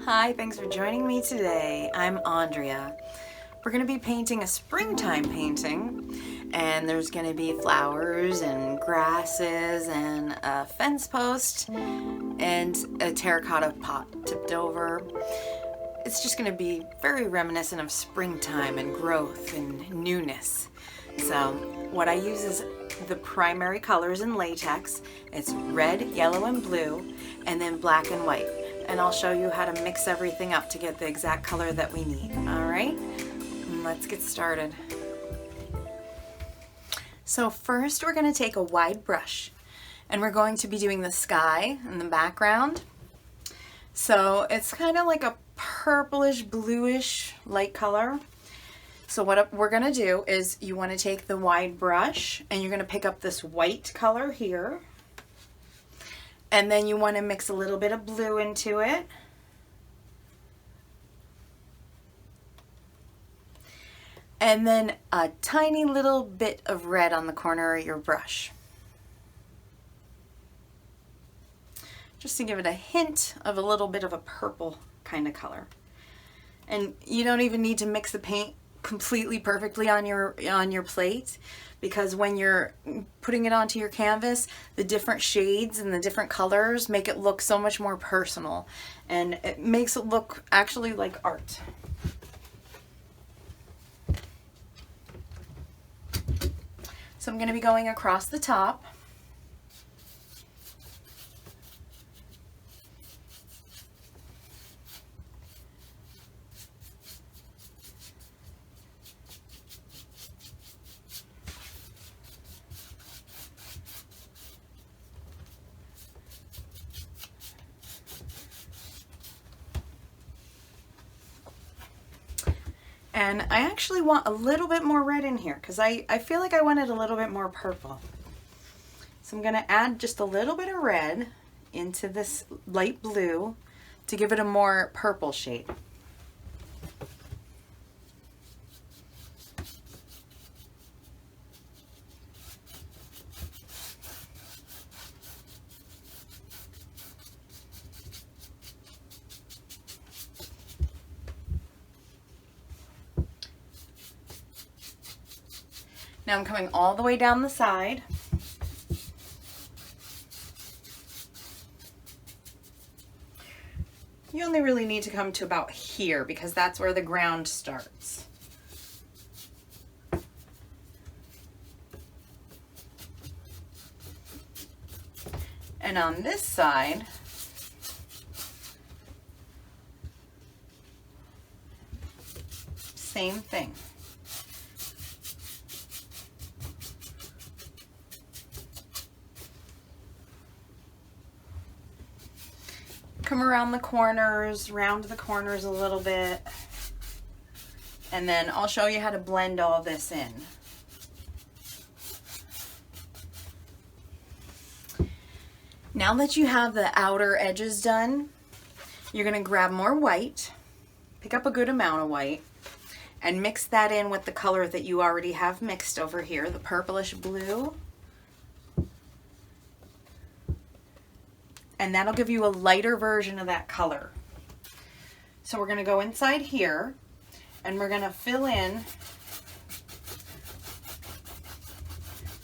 Hi, thanks for joining me today. I'm Andrea. We're going to be painting a springtime painting, and there's going to be flowers and grasses and a fence post and a terracotta pot tipped over. It's just going to be very reminiscent of springtime and growth and newness. So what I use is the primary colors in latex. It's red, yellow, and blue, and then black and white. And I'll show you how to mix everything up to get the exact color that we need. All right, let's get started. So first we're going to take a wide brush and we're going to be doing the sky in the background. So it's kind of like a purplish bluish light color. So what we're going to do is you want to take the wide brush and you're going to pick up this white color here. And then you want to mix a little bit of blue into it. And then a tiny little bit of red on the corner of your brush. Just to give it a hint of a little bit of a purple kind of color. And you don't even need to mix the paint completely perfectly on your plate, because when you're putting it onto your canvas, the different shades and the different colors make it look so much more personal, and it makes it look actually like art. So I'm going to be going across the top. And I actually want a little bit more red in here because I feel like I wanted a little bit more purple. So I'm going to add just a little bit of red into this light blue to give it a more purple shade. Now I'm coming all the way down the side. You only really need to come to about here because that's where the ground starts. And on this side, same thing. Come around the corners, round the corners a little bit, and then I'll show you how to blend all this in. Now that you have the outer edges done, you're going to grab more white, pick up a good amount of white, and mix that in with the color that you already have mixed over here, the purplish blue. And that'll give you a lighter version of that color. So we're going to go inside here and we're going to fill in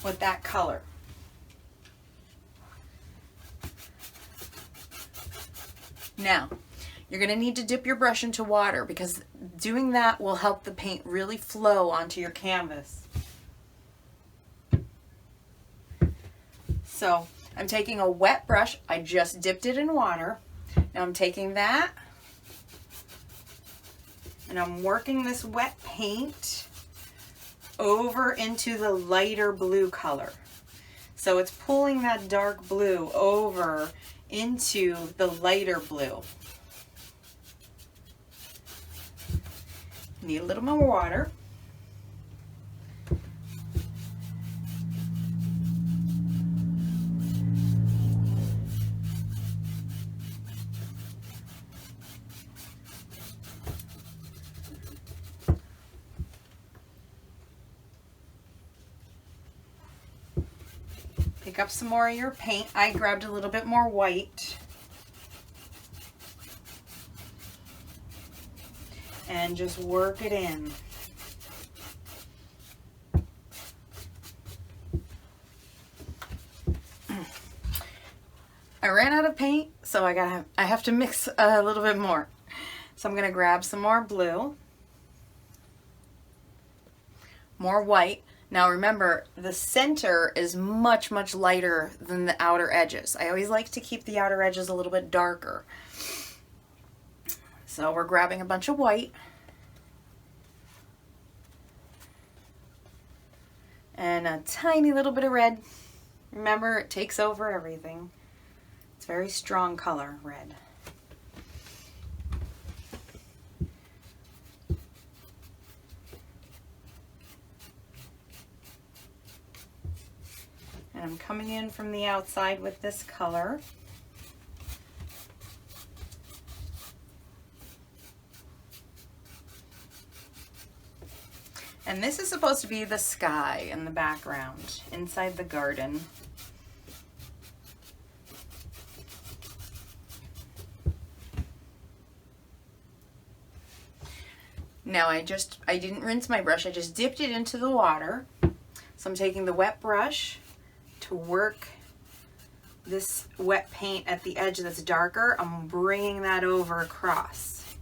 with that color. Now, you're going to need to dip your brush into water because doing that will help the paint really flow onto your canvas. So I'm taking a wet brush, I just dipped it in water. Now I'm taking that and I'm working this wet paint over into the lighter blue color. So it's pulling that dark blue over into the lighter blue. Need a little more water. Pick up some more of your paint. I grabbed a little bit more white. and just work it in. I ran out of paint, so I have to mix a little bit more. So I'm gonna grab some more blue, more white. Now remember, the center is much, much lighter than the outer edges. I always like to keep the outer edges a little bit darker. So we're grabbing a bunch of white and a tiny little bit of red. Remember, it takes over everything. It's a very strong color, red. And I'm coming in from the outside with this color. And this is supposed to be the sky in the background, inside the garden. Now I didn't rinse my brush, I just dipped it into the water. So I'm taking the wet brush to work this wet paint at the edge that's darker. I'm bringing that over across,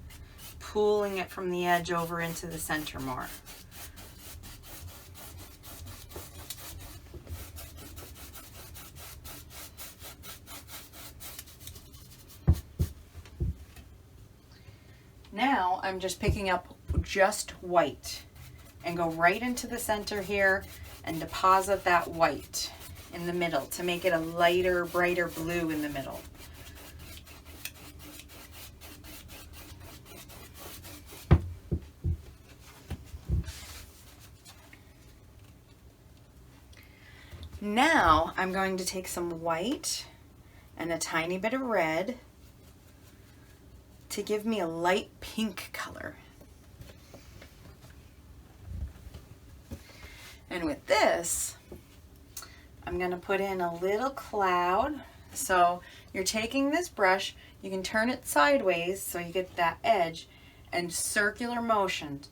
pulling it from the edge over into the center more. Now I'm just picking up just white and go right into the center here and deposit that white in the middle to make it a lighter, brighter blue in the middle. Now I'm going to take some white and a tiny bit of red to give me a light pink color. And with this, I'm going to put in a little cloud. So you're taking this brush, you can turn it sideways so you get that edge, and circular motions.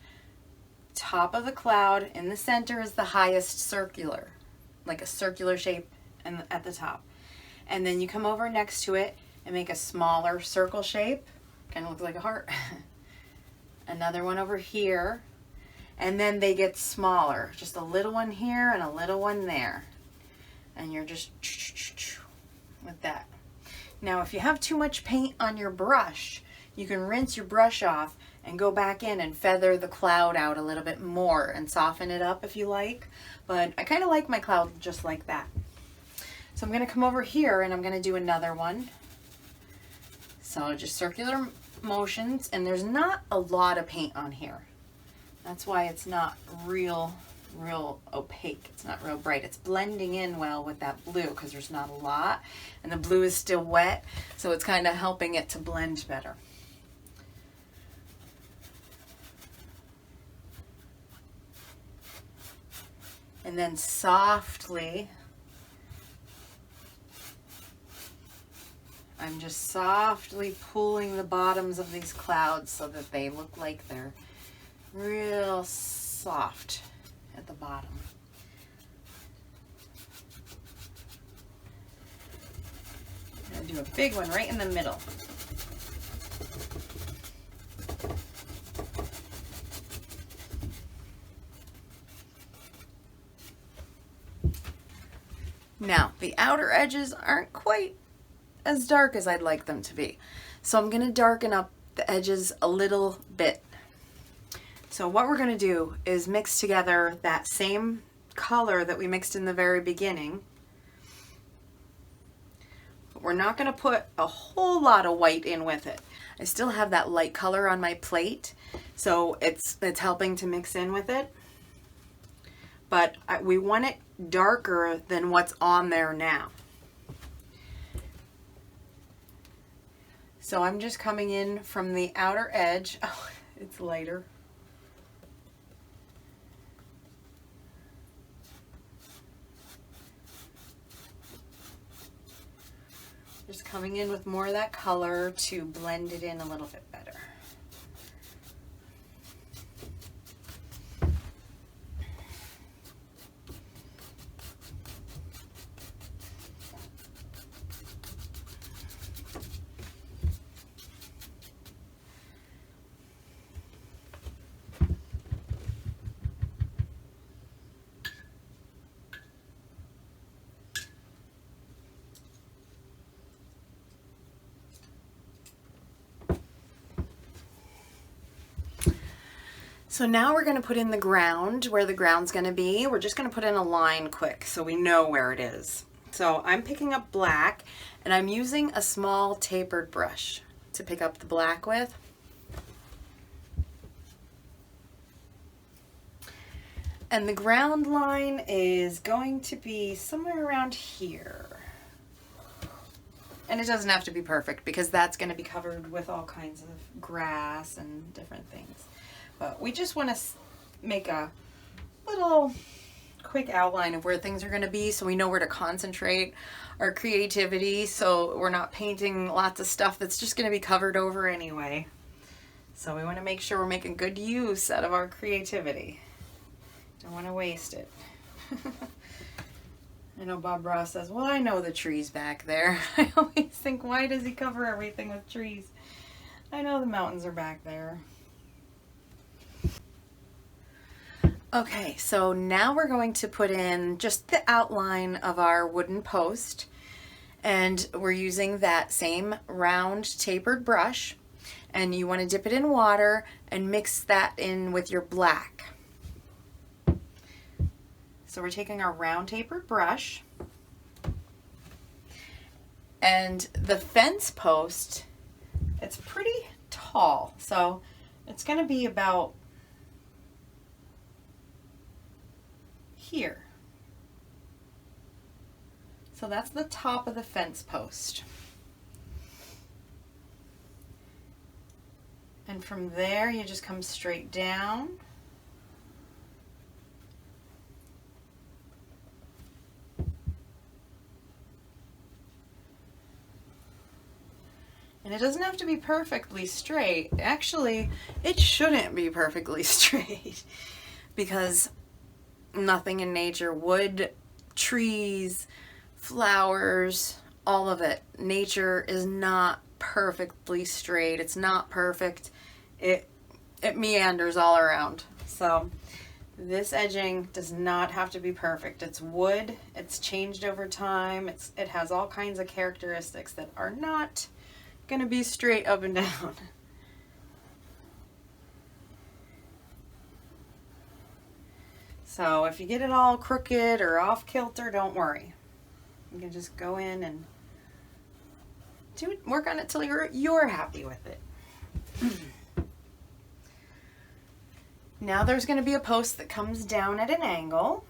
Top of the cloud in the center is the highest circular, like a circular shape at the top. And then you come over next to it and make a smaller circle shape, kind of looks like a heart. Another one over here. And then they get smaller, just a little one here and a little one there. And you're just with that. Now, if you have too much paint on your brush, you can rinse your brush off and go back in and feather the cloud out a little bit more and soften it up if you like. But I kind of like my cloud just like that. So I'm going to come over here and I'm going to do another one. So just circular motions, and there's not a lot of paint on here. That's why it's not real opaque. It's not real bright. It's blending in well with that blue because there's not a lot, and the blue is still wet, so it's kind of helping it to blend better. And then softly, I'm just softly pulling the bottoms of these clouds so that they look like they're real soft at the bottom. I'm going to do a big one right in the middle. Now, the outer edges aren't quite as dark as I'd like them to be, so I'm going to darken up the edges a little bit. So what we're going to do is mix together that same color that we mixed in the very beginning. But we're not going to put a whole lot of white in with it. I still have that light color on my plate, so it's helping to mix in with it. But we want it darker than what's on there now. So I'm just coming in from the outer edge. Oh, it's lighter. Just coming in with more of that color to blend it in a little bit better. So now we're going to put in the ground, where the ground's going to be. We're just going to put in a line quick so we know where it is. So I'm picking up black, and I'm using a small tapered brush to pick up the black with. And the ground line is going to be somewhere around here. And it doesn't have to be perfect because that's going to be covered with all kinds of grass and different things. But we just want to make a little quick outline of where things are going to be so we know where to concentrate our creativity, so we're not painting lots of stuff that's just going to be covered over anyway. So we want to make sure we're making good use out of our creativity. Don't want to waste it. I know Bob Ross says, well, I know the trees back there. I always think, why does he cover everything with trees? I know the mountains are back there. Okay, so now we're going to put in just the outline of our wooden post, and we're using that same round tapered brush, and you want to dip it in water and mix that in with your black. So we're taking our round tapered brush, and the fence post, it's pretty tall, so it's going to be about here. So that's the top of the fence post. And from there you just come straight down. And it doesn't have to be perfectly straight. Actually, it shouldn't be perfectly straight because nothing in nature, wood, trees, flowers, all of it, nature is not perfectly straight. It's not perfect. It meanders all around. So this edging does not have to be perfect. It's wood. It's changed over time. It has all kinds of characteristics that are not going to be straight up and down. So if you get it all crooked or off kilter, don't worry. You can just go in and work on it till you're happy with it. Now there's going to be a post that comes down at an angle.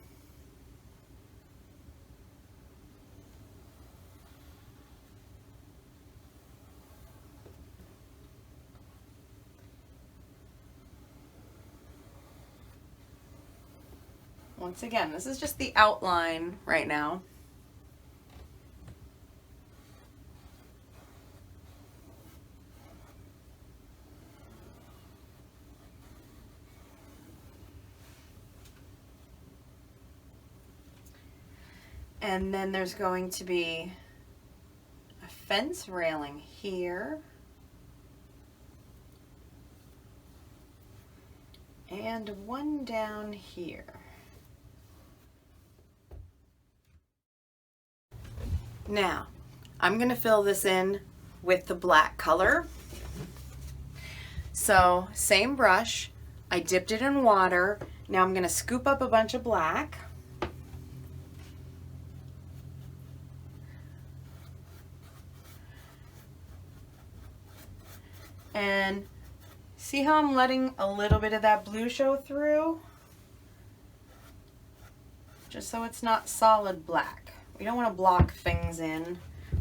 Once again, this is just the outline right now. And then there's going to be a fence railing here. And one down here. Now, I'm going to fill this in with the black color. So, same brush, I dipped it in water. Now I'm going to scoop up a bunch of black. And see how I'm letting a little bit of that blue show through? Just so it's not solid black. We don't want to block things in.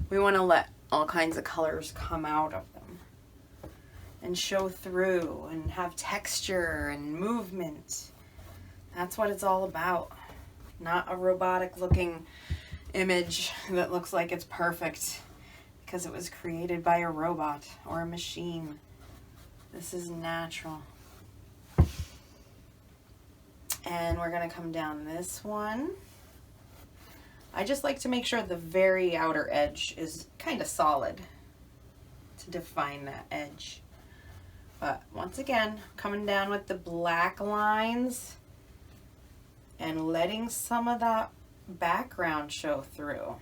We want to let all kinds of colors come out of them and show through and have texture and movement. That's what it's all about. Not a robotic looking image that looks like it's perfect because it was created by a robot or a machine. This is natural. And we're going to come down this one. I just like to make sure the very outer edge is kind of solid to define that edge. But once again, coming down with the black lines and letting some of that background show through,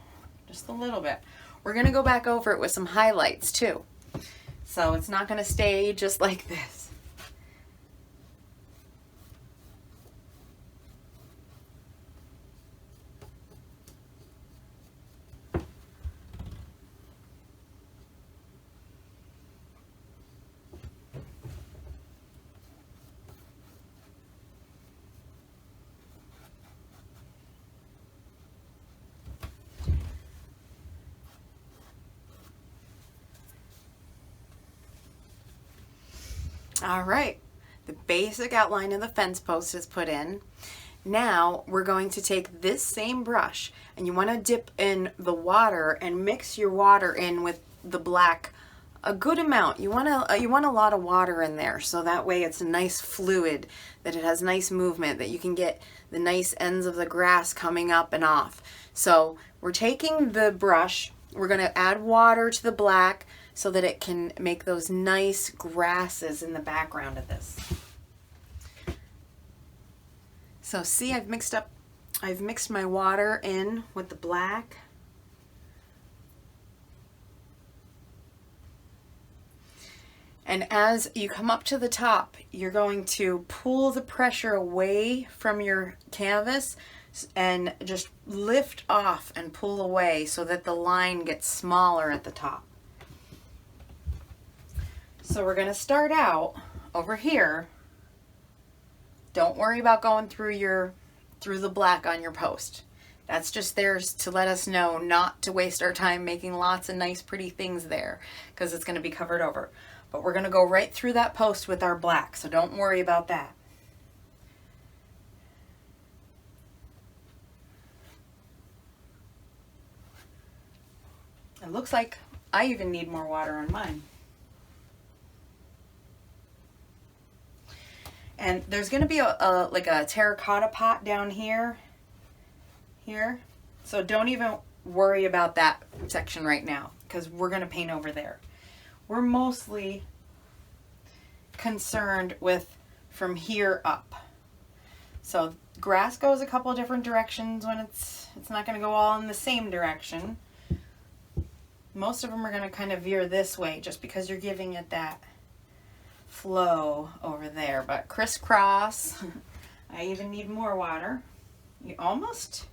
just a little bit. We're going to go back over it with some highlights too. So it's not going to stay just like this. All right, the basic outline of the fence post is put in. Now we're going to take this same brush and you want to dip in the water and mix your water in with the black a good amount. You want a lot of water in there so that way it's a nice fluid, that it has nice movement, that you can get the nice ends of the grass coming up and off. So we're taking the brush, we're going to add water to the black so that it can make those nice grasses in the background of this. So see, I've mixed my water in with the black. And as you come up to the top, you're going to pull the pressure away from your canvas and just lift off and pull away so that the line gets smaller at the top. So we're going to start out over here. Don't worry about going through the black on your post. That's just there to let us know not to waste our time making lots of nice pretty things there, because it's going to be covered over. But we're going to go right through that post with our black, so don't worry about that. It looks like I even need more water on mine. And there's going to be like a terracotta pot down here. So don't even worry about that section right now, because we're going to paint over there. We're mostly concerned with from here up. So grass goes a couple of different directions when it's not going to go all in the same direction. Most of them are going to kind of veer this way just because you're giving it that flow over there. But crisscross, I even need more water. You almost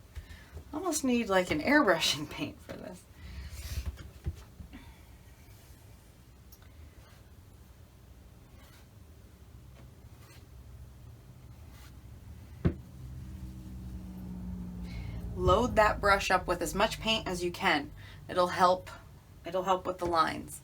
need like an airbrushing paint for this. Load that brush up with as much paint as you can. It'll help with the lines.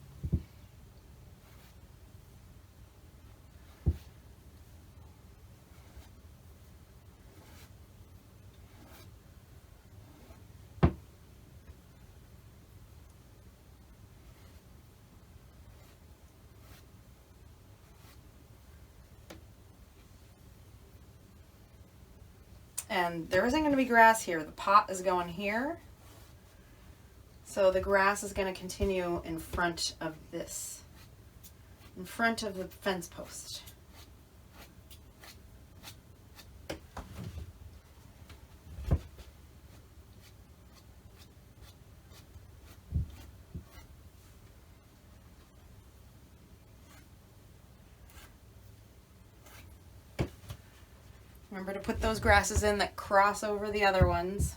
And there isn't going to be grass here. The pot is going here. So the grass is going to continue in front of this, in front of the fence post. Remember to put those grasses in that cross over the other ones.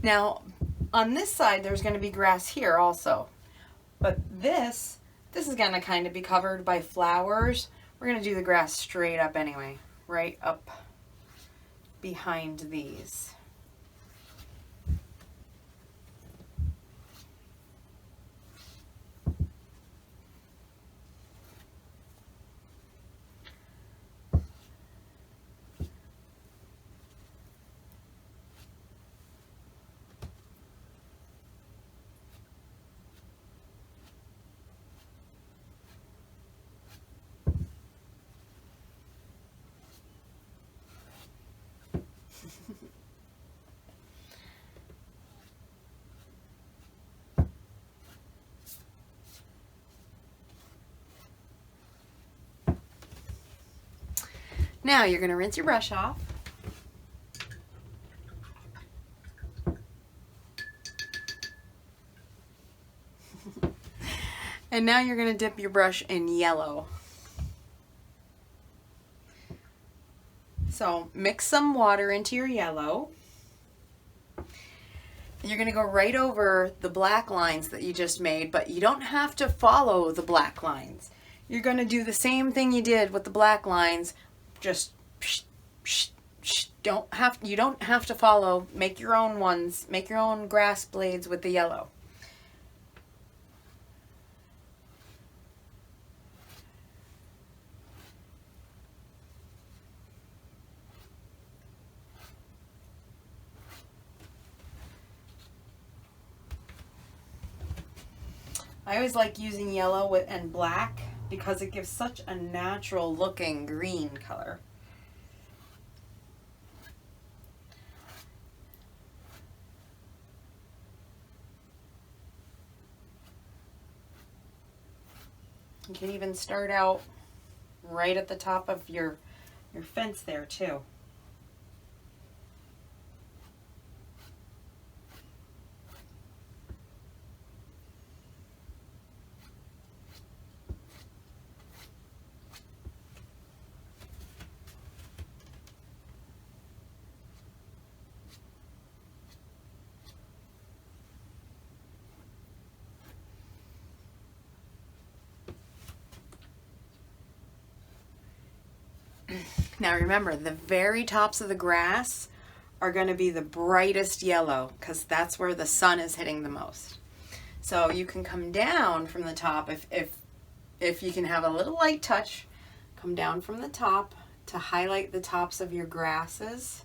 Now, on this side, there's going to be grass here also. But this is going to kind of be covered by flowers. We're going to do the grass straight up anyway, right up behind these. Now you're going to rinse your brush off. And now you're going to dip your brush in yellow. So mix some water into your yellow. you're going to go right over the black lines that you just made, but you don't have to follow the black lines. You're going to do the same thing you did with the black lines, just you don't have to follow. Make your own ones, make your own grass blades with the yellow. I always like using yellow and black because it gives such a natural looking green color. You can even start out right at the top of your fence there too. Now remember, the very tops of the grass are going to be the brightest yellow because that's where the sun is hitting the most. So you can come down from the top if you can have a little light touch, come down from the top to highlight the tops of your grasses.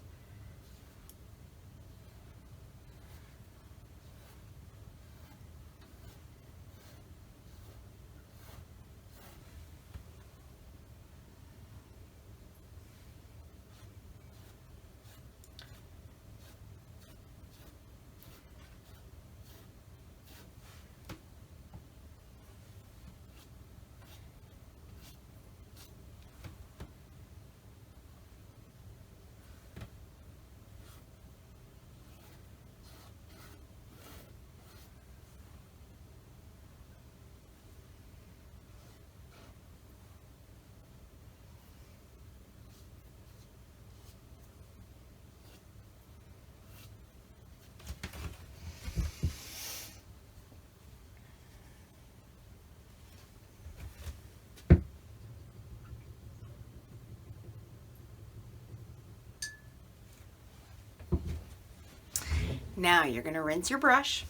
Now you're going to rinse your brush,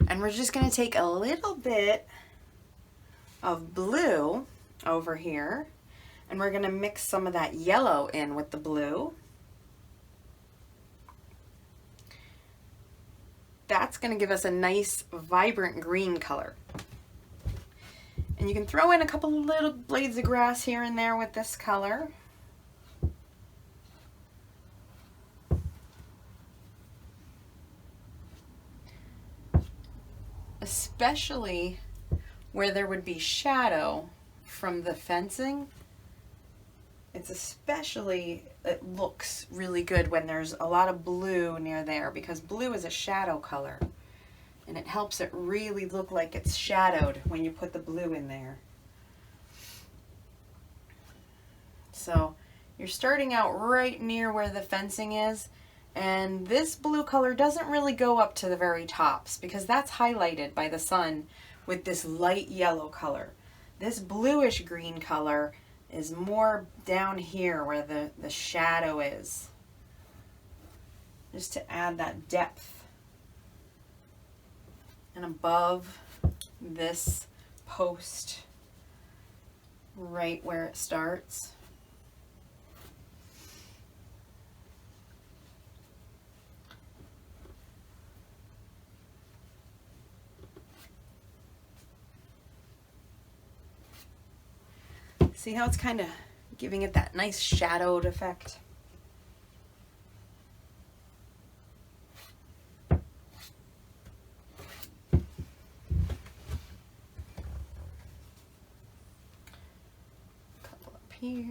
and we're just going to take a little bit of blue over here, and we're going to mix some of that yellow in with the blue. That's going to give us a nice vibrant green color. And you can throw in a couple little blades of grass here and there with this color. Especially where there would be shadow from the fencing. It looks really good when there's a lot of blue near there, because blue is a shadow color and it helps it really look like it's shadowed when you put the blue in there. So you're starting out right near where the fencing is. And this blue color doesn't really go up to the very tops because that's highlighted by the sun with this light yellow color. This bluish green color is more down here where the shadow is, just to add that depth. And above this post, right where it starts. See how it's kind of giving it that nice shadowed effect? Couple up here.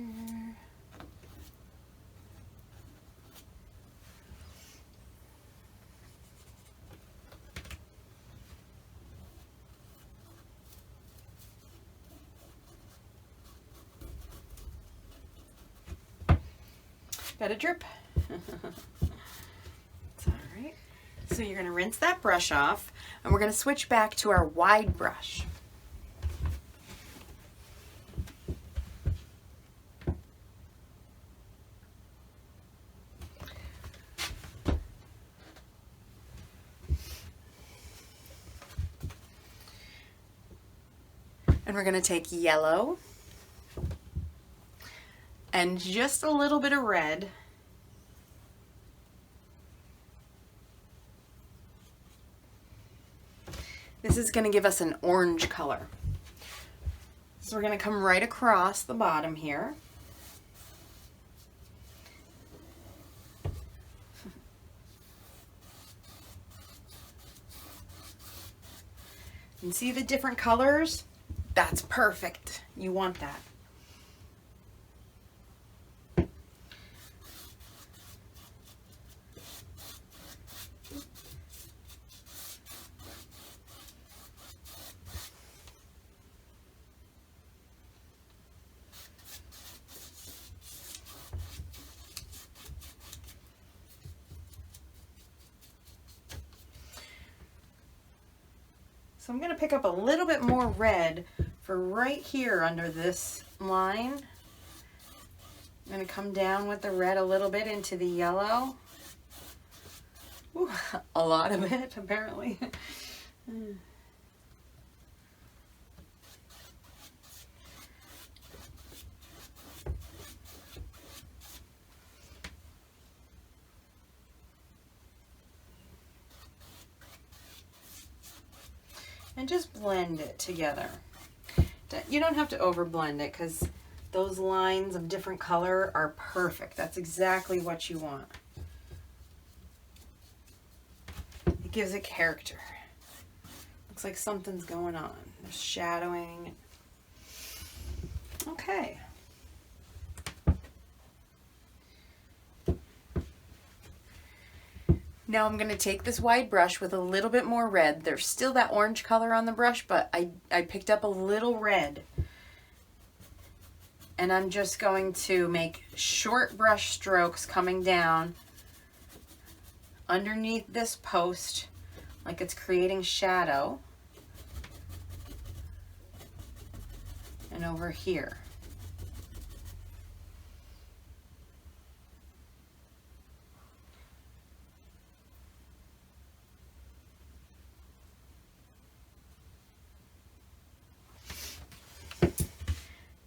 Got a drip. It's all right. So you're going to rinse that brush off, and we're going to switch back to our wide brush. And we're going to take yellow and just a little bit of red. This is going to give us an orange color. So we're going to come right across the bottom here. And see the different colors? That's perfect. You want that. So I'm going to pick up a little bit more red for right here under this line. I'm going to come down with the red a little bit into the yellow. Ooh, a lot of it, apparently. And just blend it together. You don't have to over blend it because those lines of different color are perfect. That's exactly what you want. It gives it character. Looks like something's going on. There's shadowing. Okay. Now I'm going to take this wide brush with a little bit more red. There's still that orange color on the brush, but I picked up a little red. And I'm just going to make short brush strokes coming down underneath this post, like it's creating shadow. And over here.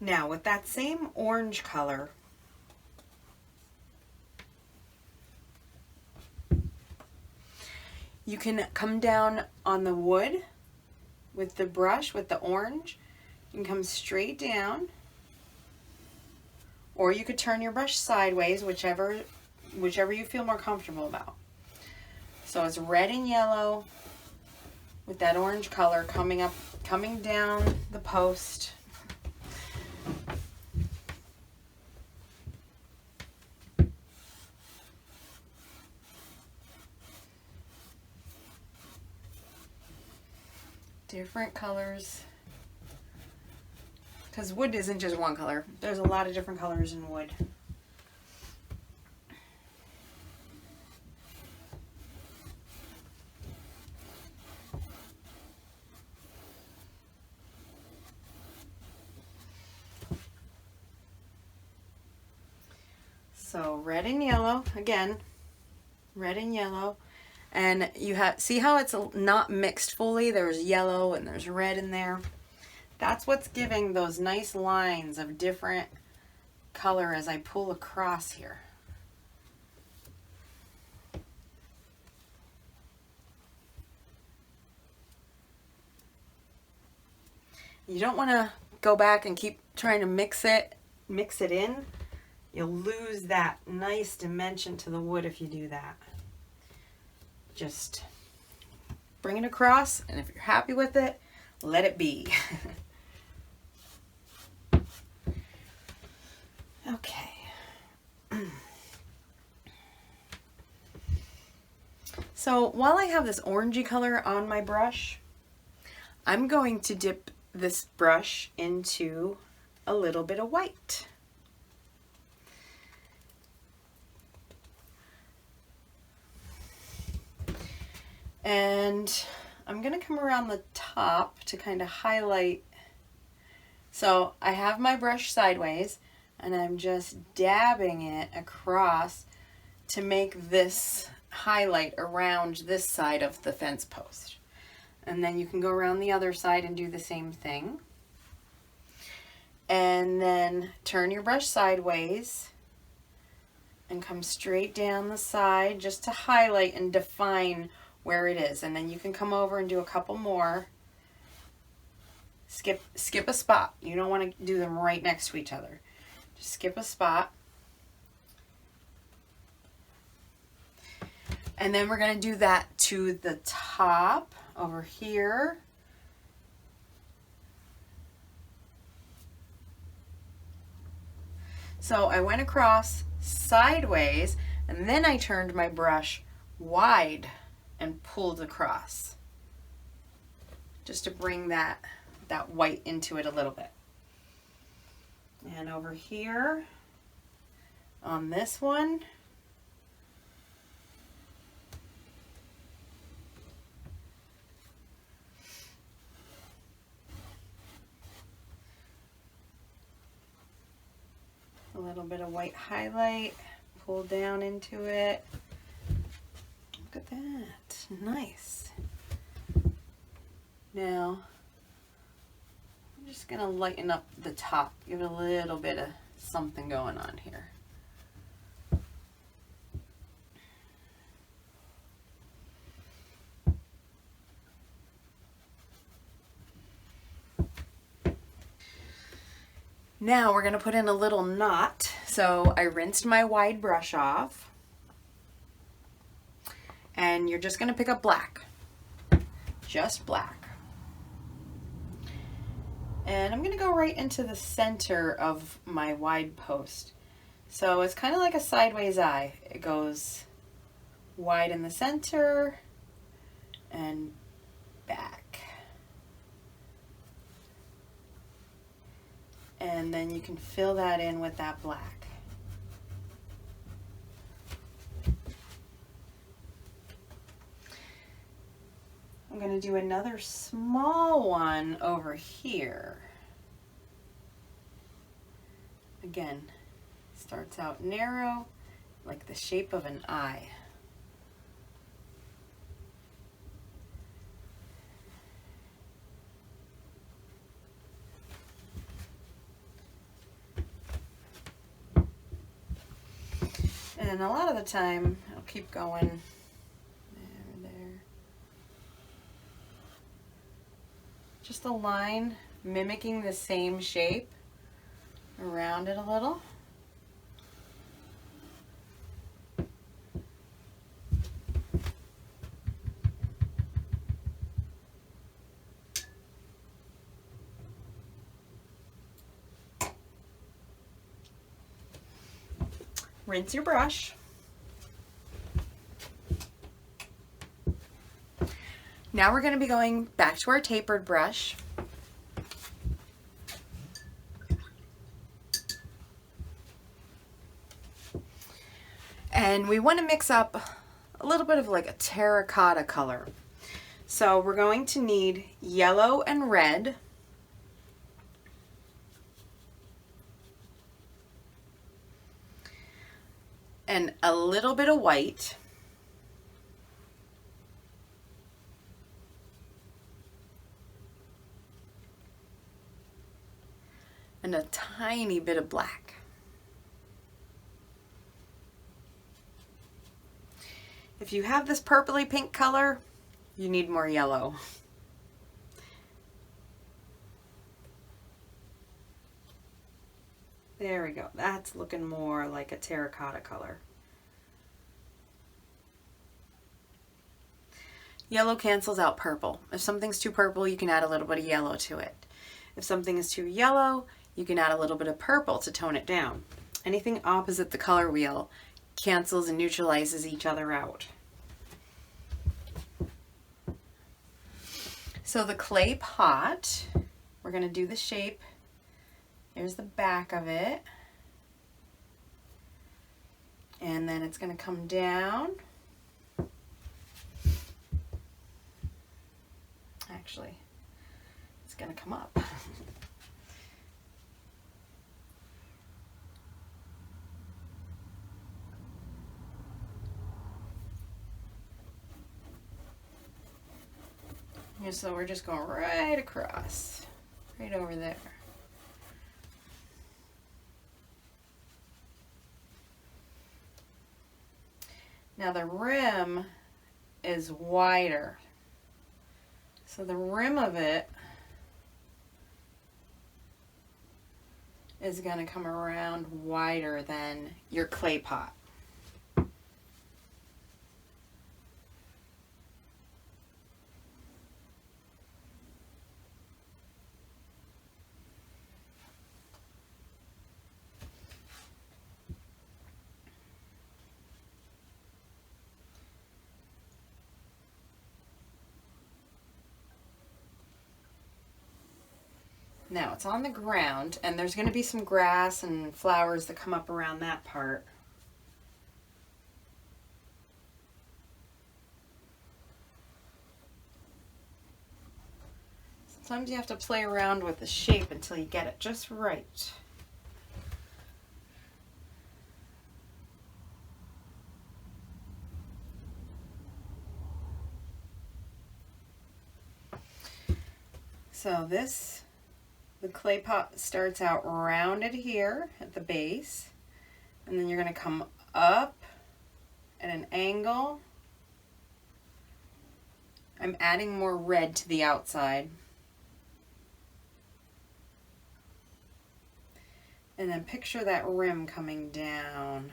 Now with that same orange color, you can come down on the wood with the brush, with the orange. You can come straight down, or you could turn your brush sideways, whichever you feel more comfortable about. So it's red and yellow with that orange color coming down the post. Different colors, because wood isn't just one color. There's a lot of different colors in wood. So red and yellow, again, red and yellow. And you see how it's not mixed fully? There's yellow and there's red in there. That's what's giving those nice lines of different color as I pull across here. You don't want to go back and keep trying to mix it in. You'll lose that nice dimension to the wood if you do that. Just bring it across, and if you're happy with it, let it be. Okay. So while I have this orangey color on my brush, I'm going to dip this brush into a little bit of white. And I'm gonna come around the top to kind of highlight. So I have my brush sideways and I'm just dabbing it across to make this highlight around this side of the fence post. And then you can go around the other side and do the same thing. And then turn your brush sideways and come straight down the side just to highlight and define where it is. And then you can come over and do a couple more. Skip a spot. You don't want to do them right next to each other. Just skip a spot. And then we're going to do that to the top over here. So I went across sideways and then I turned my brush wide and pulled across just to bring that white into it a little bit. And over here on this one, a little bit of white highlight, pull down into it. Look at that, nice. Now, I'm just gonna lighten up the top, give it a little bit of something going on here. Now we're going to put in a little knot. So I rinsed my wide brush off. And you're just going to pick up black. Just black. And I'm going to go right into the center of my wide post. So it's kind of like a sideways eye. It goes wide in the center and back. And then you can fill that in with that black. I'm going to do another small one over here. Again, starts out narrow, like the shape of an eye. And a lot of the time, I'll keep going there. Just a line mimicking the same shape around it a little. Rinse your brush. Now we're going to be going back to our tapered brush. And we want to mix up a little bit of like a terracotta color. So we're going to need yellow and red. And a little bit of white. And a tiny bit of black. If you have this purpley pink color, you need more yellow. There we go. That's looking more like a terracotta color. Yellow cancels out purple. If something's too purple, you can add a little bit of yellow to it. If something is too yellow, you can add a little bit of purple to tone it down. Anything opposite the color wheel cancels and neutralizes each other out. So the clay pot, we're going to do the shape. Here's the back of it. And then it's going to come down. going to come up. And so we're just going right across, right over there. Now the rim is wider. So the rim of it is going to come around wider than your clay pot. Now it's on the ground, and there's going to be some grass and flowers that come up around that part. Sometimes you have to play around with the shape until you get it just right. So the clay pot starts out rounded here at the base, and then you're going to come up at an angle. I'm adding more red to the outside. And then picture that rim coming down.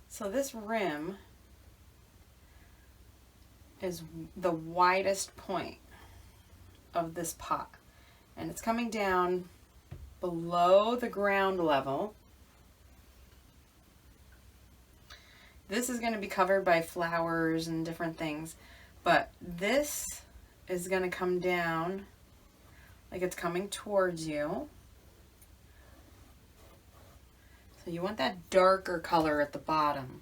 So this rim is the widest point of this pot, and it's coming down below the ground level. This is going to be covered by flowers and different things, but this is going to come down like it's coming towards you. So you want that darker color at the bottom.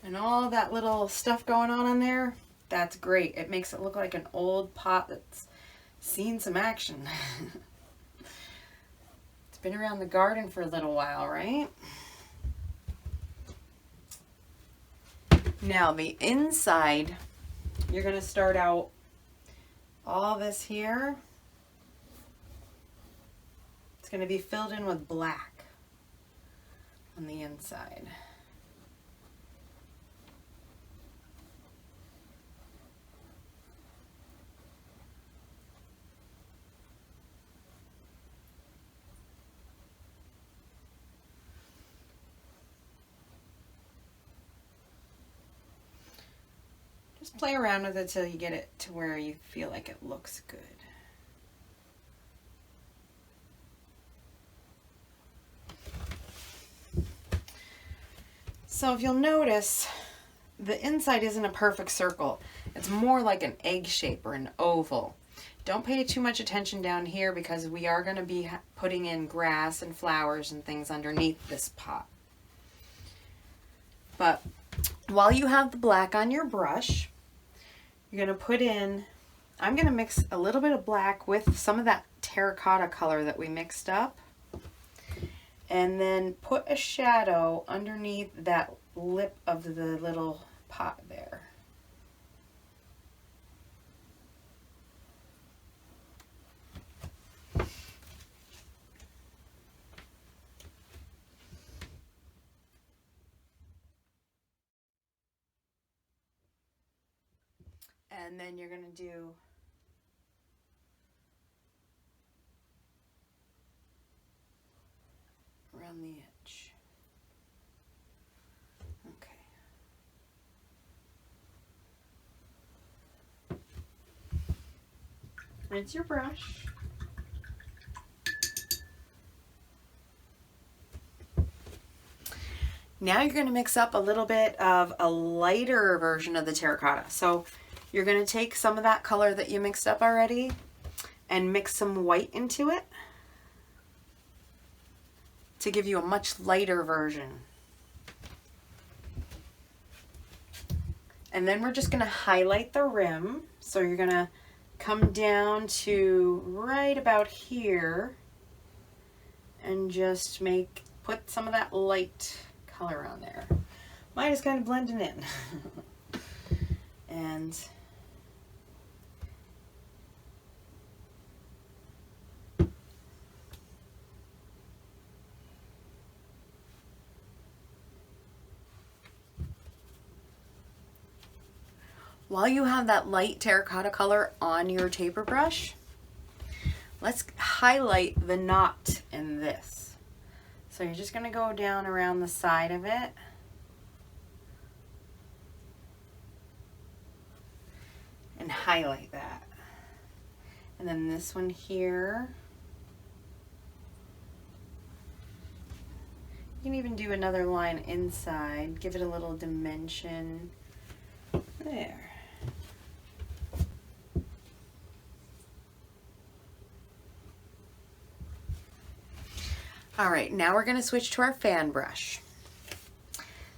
And all that little stuff going on there, that's great. It makes it look like an old pot that's seen some action. It's been around the garden for a little while, right? Now the inside, you're going to start out all this here. It's going to be filled in with black on the inside. Just play around with it till you get it to where you feel like it looks good. So if you'll notice, the inside isn't a perfect circle. It's more like an egg shape or an oval. Don't pay too much attention down here because we are going to be putting in grass and flowers and things underneath this pot. But while you have the black on your brush, you're going to put in, I'm going to mix a little bit of black with some of that terracotta color that we mixed up. And then put a shadow underneath that lip of the little pot there. And then you're going to do around the edge. Okay. Rinse your brush. Now you're going to mix up a little bit of a lighter version of the terracotta. So you're going to take some of that color that you mixed up already and mix some white into it to give you a much lighter version. And then we're just going to highlight the rim. So you're going to come down to right about here and just put some of that light color on there. Mine is kind of blending in. And while you have that light terracotta color on your taper brush, let's highlight the knot in this. So you're just going to go down around the side of it. And highlight that. And then this one here. You can even do another line inside, give it a little dimension. There. All right, now we're going to switch to our fan brush.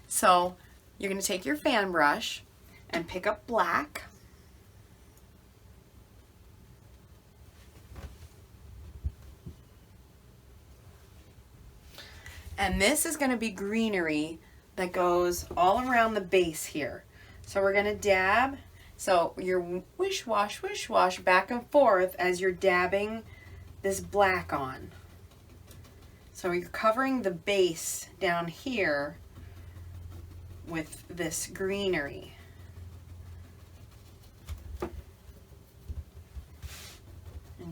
So you're going to take your fan brush and pick up black. And this is going to be greenery that goes all around the base here. So we're going to dab. So you're wish wash back and forth as you're dabbing this black on. So you're covering the base down here with this greenery. And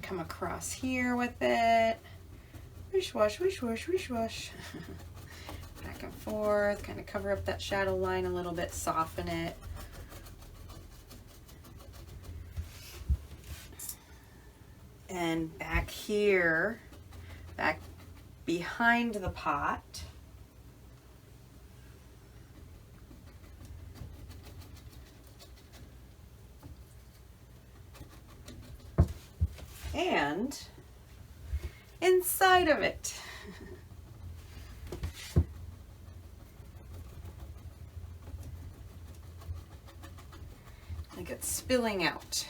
come across here with it. Wish wash. Back and forth, kind of cover up that shadow line a little bit, soften it. And back here, back behind the pot, and inside of it. Like it's spilling out.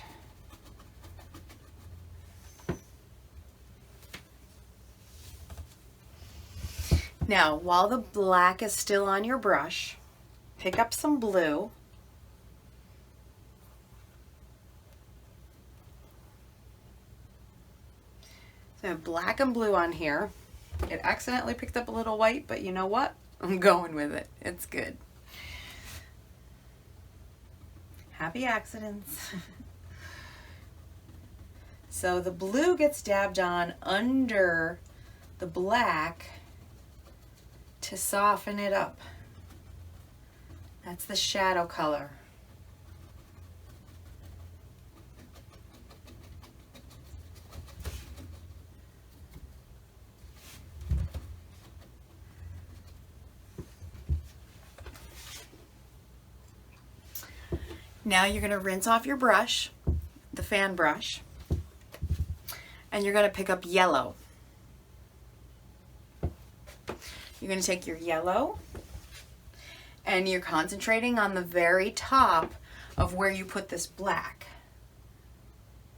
Now, while the black is still on your brush, pick up some blue. So I have black and blue on here. It accidentally picked up a little white, but you know what? I'm going with it. It's good. Happy accidents. So the blue gets dabbed on under the black to soften it up. That's the shadow color. Now you're going to rinse off your brush, the fan brush, and you're going to pick up yellow. You're going to take your yellow and you're concentrating on the very top of where you put this black.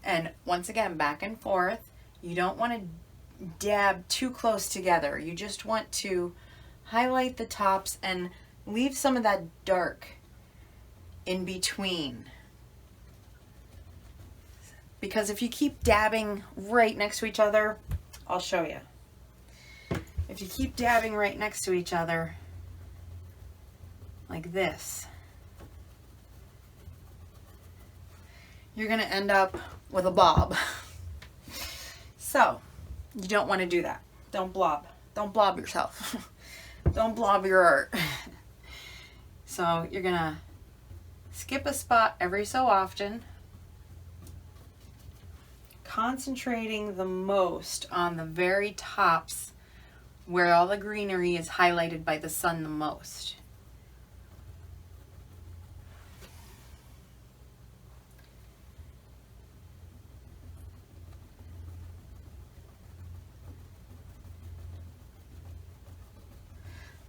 And once again, back and forth. You don't want to dab too close together. You just want to highlight the tops and leave some of that dark in between. Because if you keep dabbing right next to each other, I'll show you. If you keep dabbing right next to each other, like this, you're going to end up with a blob. So you don't want to do that. Don't blob. Don't blob yourself. Don't blob your art. So you're going to skip a spot every so often, concentrating the most on the very tops where all the greenery is highlighted by the sun the most.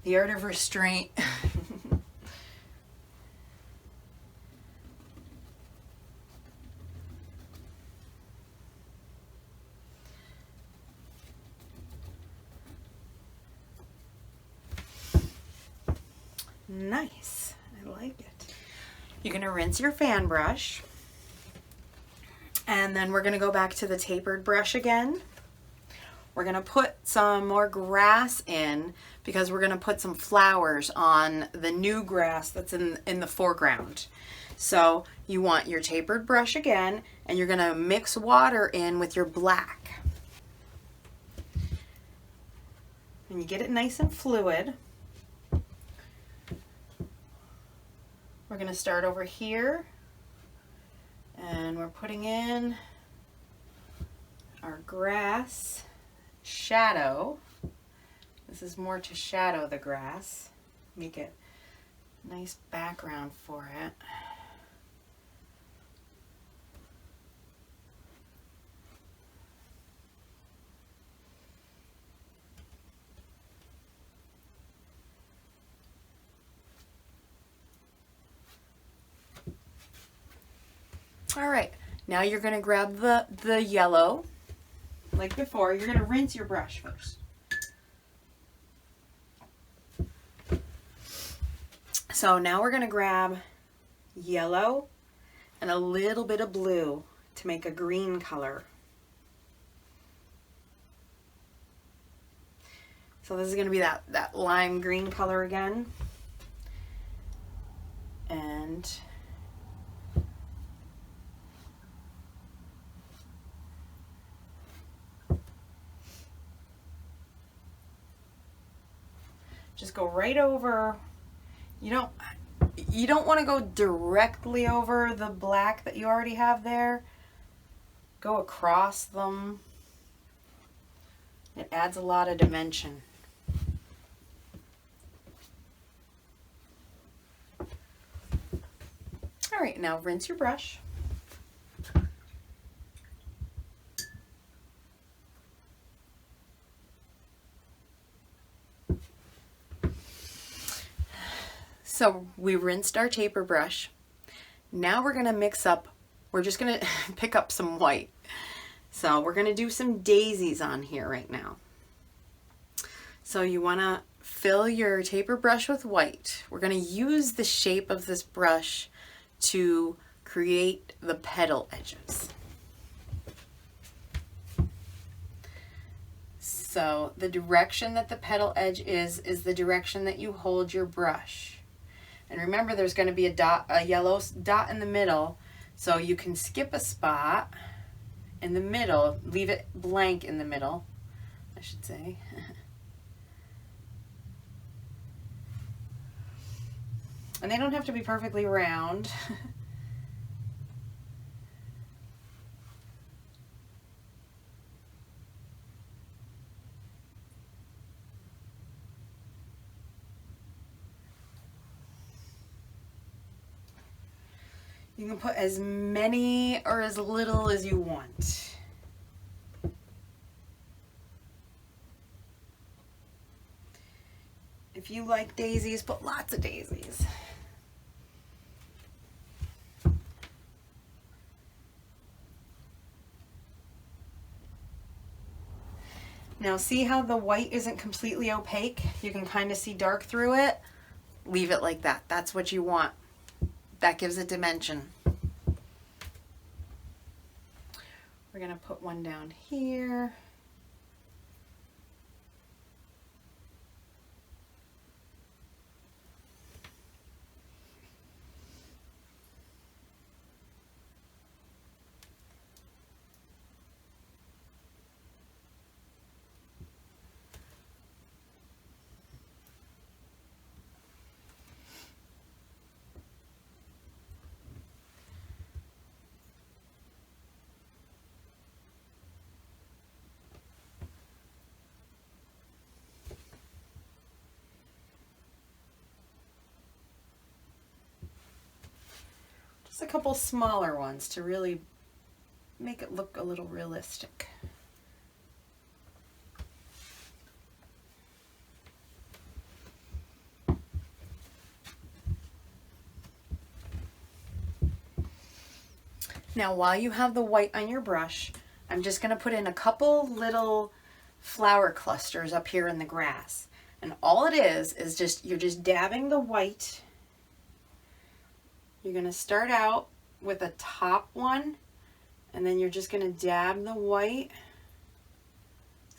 The art of restraint. Nice. I like it. You're going to rinse your fan brush. And then we're going to go back to the tapered brush again. We're going to put some more grass in because we're going to put some flowers on the new grass that's in the foreground. So you want your tapered brush again, and you're going to mix water in with your black. And you get it nice and fluid. We're going to start over here, and we're putting in our grass shadow. This is more to shadow the grass, make it a nice background for it. All right, now you're going to grab the yellow. Like before, you're going to rinse your brush first. So now we're going to grab yellow and a little bit of blue to make a green color. So this is going to be that lime green color again. And just go right over. You don't want to go directly over the black that you already have there. Go across them. It adds a lot of dimension. All right, now rinse your brush. So we rinsed our taper brush. Now we're gonna mix up, we're just gonna pick up some white. So we're gonna do some daisies on here right now. So you wanna fill your taper brush with white. We're gonna use the shape of this brush to create the petal edges. So the direction that the petal edge is the direction that you hold your brush. And remember, there's going to be a yellow dot in the middle, so you can skip a spot in the middle, leave it blank in the middle, I should say. And they don't have to be perfectly round. You can put as many or as little as you want. If you like daisies, put lots of daisies. Now see how the white isn't completely opaque? You can kind of see dark through it. Leave it like that. That's what you want. That gives it dimension. We're going to put one down here. Just a couple smaller ones to really make it look a little realistic. Now, while you have the white on your brush, I'm just going to put in a couple little flower clusters up here in the grass. And all it is just, you're just dabbing the white. You're going to start out with a top one, and then you're just going to dab the white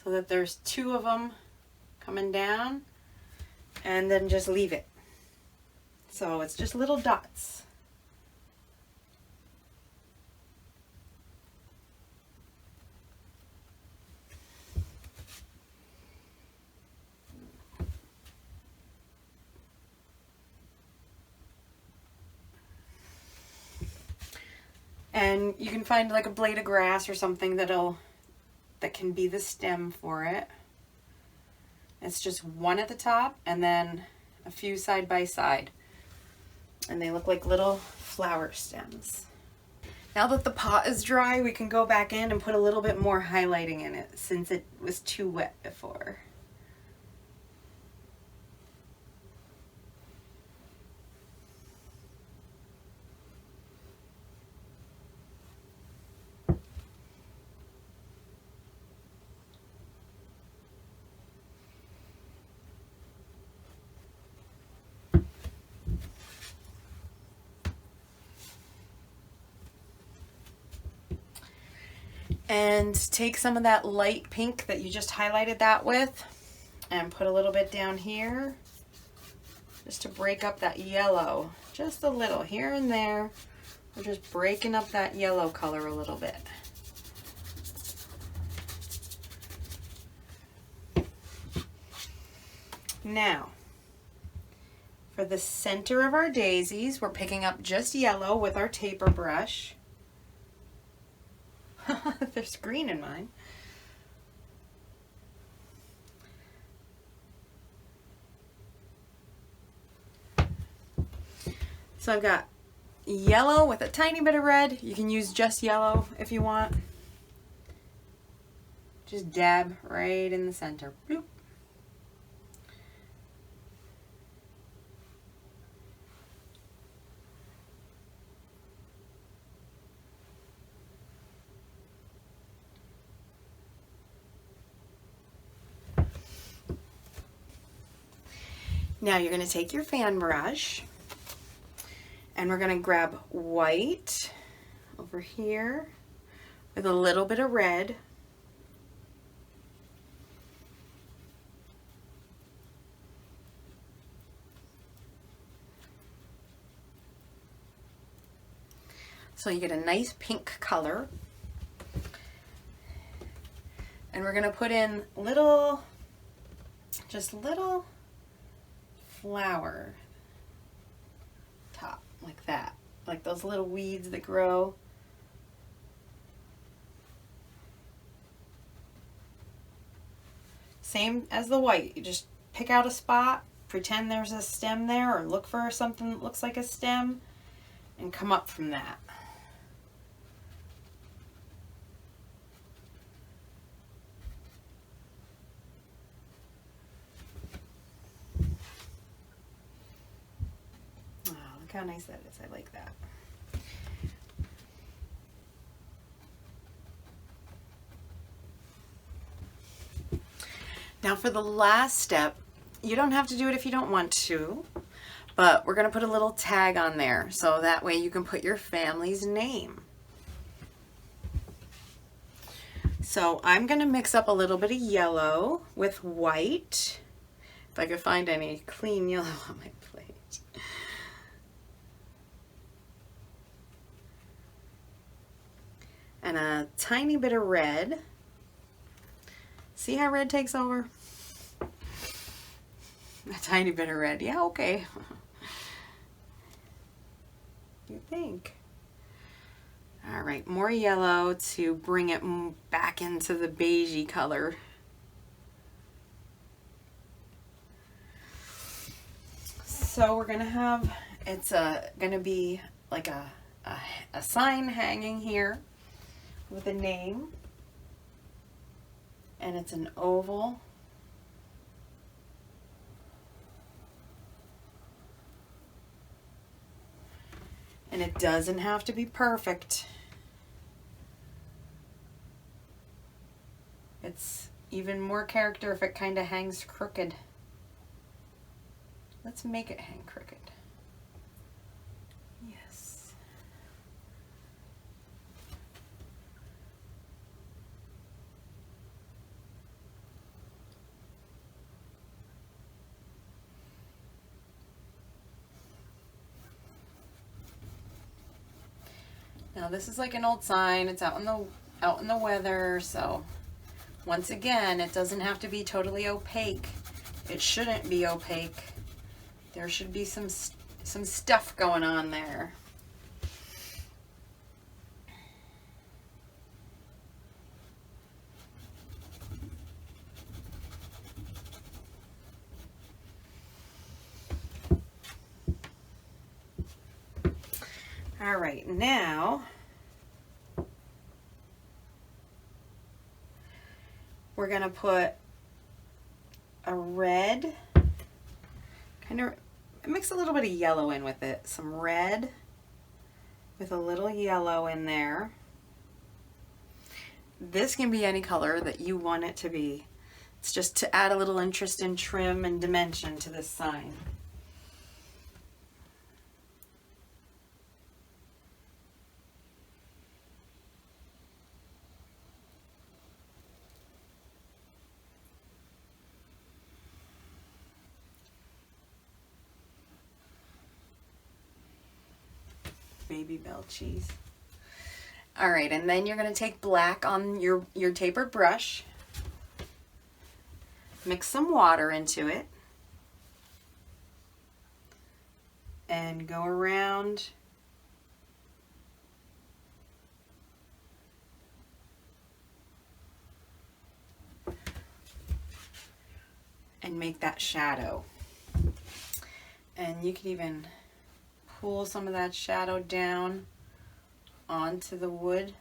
so that there's two of them coming down, and then just leave it. So it's just little dots. And you can find like a blade of grass or something that can be the stem for it. It's just one at the top and then a few side by side. And they look like little flower stems. Now that the pot is dry, we can go back in and put a little bit more highlighting in it since it was too wet before. And take some of that light pink that you just highlighted that with and put a little bit down here just to break up that yellow, just a little here and there. We're just breaking up that yellow color a little bit. Now, for the center of our daisies, we're picking up just yellow with our taper brush. There's green in mine. So I've got yellow with a tiny bit of red. You can use just yellow if you want. Just dab right in the center. Bloop. Now you're going to take your fan brush and we're going to grab white over here with a little bit of red. So you get a nice pink color. And we're going to put in just little flower top like that, like those little weeds that grow. Same as the white, you just pick out a spot, pretend there's a stem there, or look for something that looks like a stem and come up from that. Look how nice that is. I like that. Now for the last step, you don't have to do it if you don't want to, but we're going to put a little tag on there so that way you can put your family's name. So I'm going to mix up a little bit of yellow with white, if I could find any clean yellow on my plate. And a tiny bit of red. See how red takes over? A tiny bit of red. Yeah, okay. You think? All right, more yellow to bring it back into the beigey color. So we're gonna have, it's gonna be like a a sign hanging here with a name, and it's an oval. And it doesn't have to be perfect. It's even more character if it kind of hangs crooked. Let's make it hang crooked. Yes. Now this is like an old sign. It's out in the weather, so once again, it doesn't have to be totally opaque. It shouldn't be opaque. There should be some stuff going on there. All right, now we're gonna put a red, kind of mix a little bit of yellow in with it. Some red with a little yellow in there. This can be any color that you want it to be. It's just to add a little interest and trim and dimension to this sign. Baby bell cheese. All right, and then you're going to take black on your tapered brush, mix some water into it, and go around and make that shadow. And you can even pull some of that shadow down onto the wood.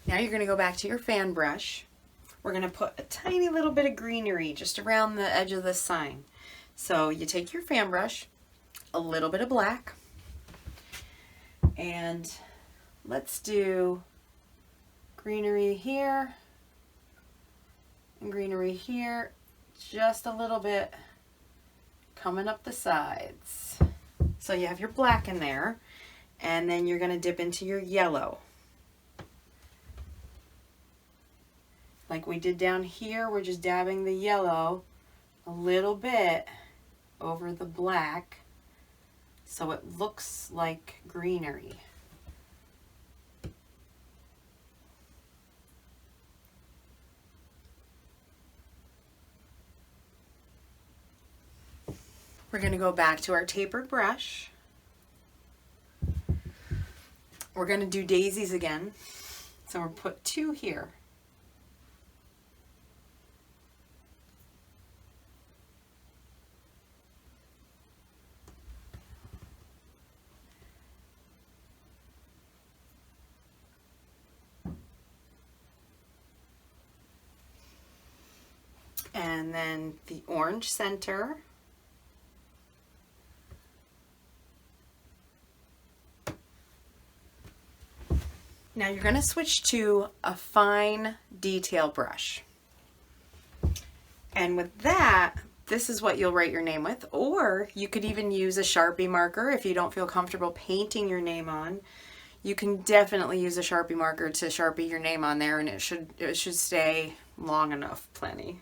Now you're going to go back to your fan brush. We're going to put a tiny little bit of greenery just around the edge of this sign. So you take your fan brush, a little bit of black, and let's do greenery here and greenery here, just a little bit coming up the sides. So you have your black in there, and then you're going to dip into your yellow. Like we did down here, we're just dabbing the yellow a little bit over the black so it looks like greenery. We're going to go back to our tapered brush. We're going to do daisies again. So we'll put 2 here. And then the orange center. Now you're going to switch to a fine detail brush. And with that, this is what you'll write your name with, or you could even use a Sharpie marker if you don't feel comfortable painting your name on. You can definitely use a Sharpie marker to Sharpie your name on there, and it should stay long enough, plenty.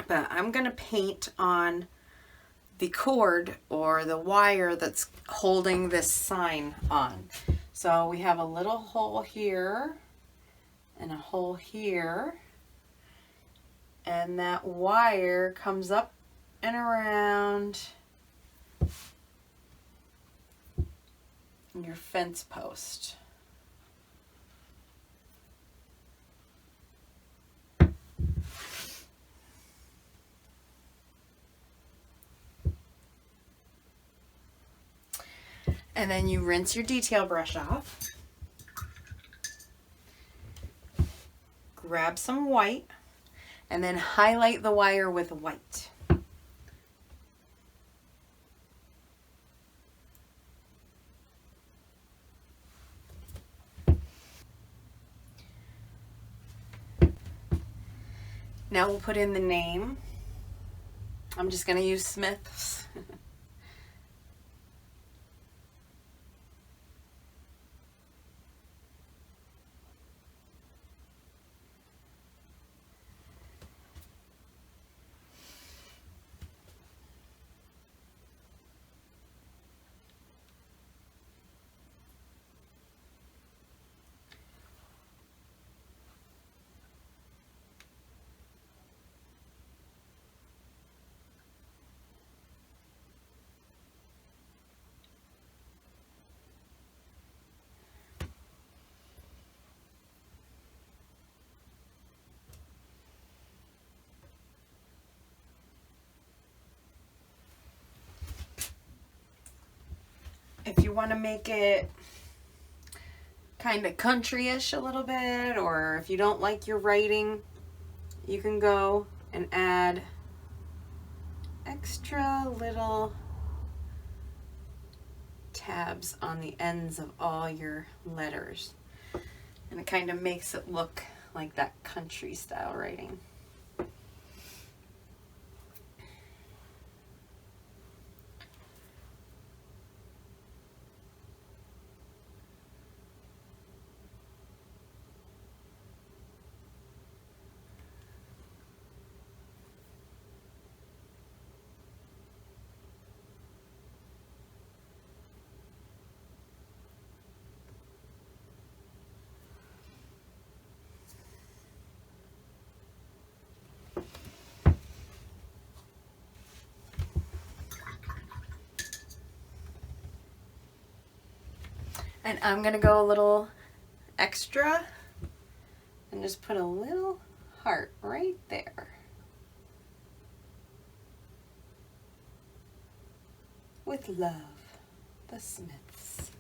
But I'm going to paint on the cord or the wire that's holding this sign on. So we have a little hole here and a hole here, and that wire comes up and around and your fence post. And then you rinse your detail brush off. Grab some white and then highlight the wire with white. Now we'll put in the name. I'm just going to use Smith's. If you want to make it kind of country-ish a little bit, or if you don't like your writing, you can go and add extra little tabs on the ends of all your letters. And it kind of makes it look like that country style writing. And I'm gonna go a little extra and just put a little heart right there. With love, the Smiths.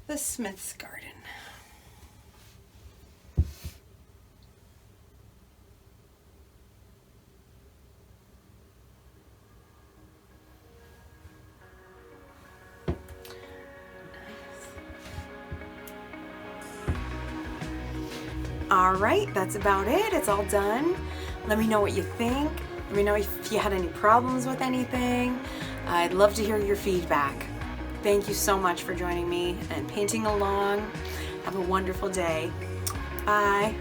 The Smiths Garden. All right, that's about it. It's all done. Let me know what you think. Let me know if you had any problems with anything. I'd love to hear your feedback. Thank you so much for joining me and painting along. Have a wonderful day. Bye.